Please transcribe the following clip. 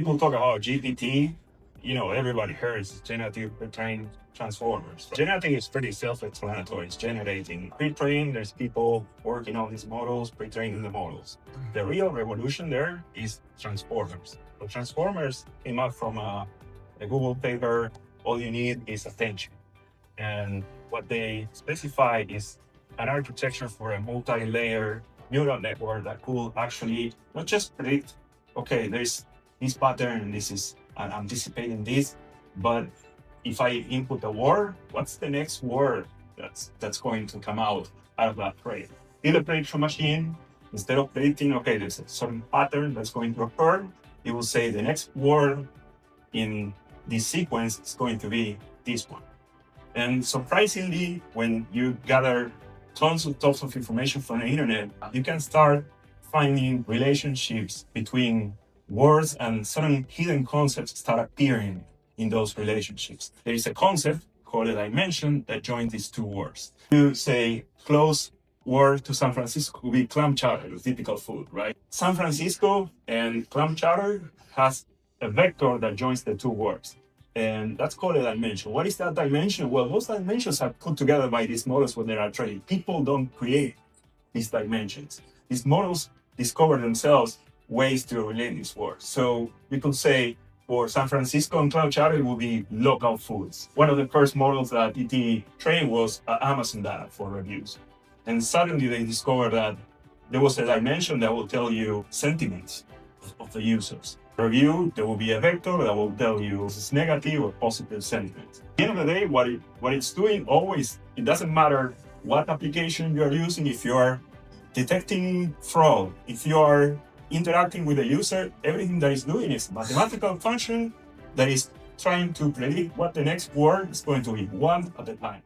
people talk about GPT, everybody hears generative pre-trained transformers. Generative is pretty self-explanatory. It's generating pre-trained. There's people working on these models, pre-training the models. The real revolution there is transformers. So transformers came out from a Google paper. All you need is attention. And what they specify is an architecture for a multi-layer neural network that could actually not just predict, okay, there's this pattern, I'm anticipating this, but if I input a word, what's the next word that's going to come out of that phrase? In the prediction machine, instead of predicting, okay, there's a certain pattern that's going to occur, it will say the next word in this sequence is going to be this one. And surprisingly, when you gather tons of information from the internet, you can start finding relationships between words, and certain hidden concepts start appearing in those relationships. There is a concept called a dimension that joins these two words. You say close word to San Francisco would be clam chowder, the typical food, right? San Francisco and clam chowder has a vector that joins the two words. And that's called a dimension. What is that dimension? Well, those dimensions are put together by these models when they are trained. People don't create these dimensions. These models discover themselves ways to relate these words. So you could say for San Francisco and clam chowder, it will be local foods. One of the first models that ET trained was Amazon data for reviews. And suddenly they discovered that there was a dimension that will tell you sentiments of the users. Review, there will be a vector that will tell you this is negative or positive sentiment. At the end of the day, what it's doing always, it doesn't matter what application you're using. If you're detecting fraud, if you're interacting with the user, everything that it's doing is a mathematical function that is trying to predict what the next word is going to be, one at a time.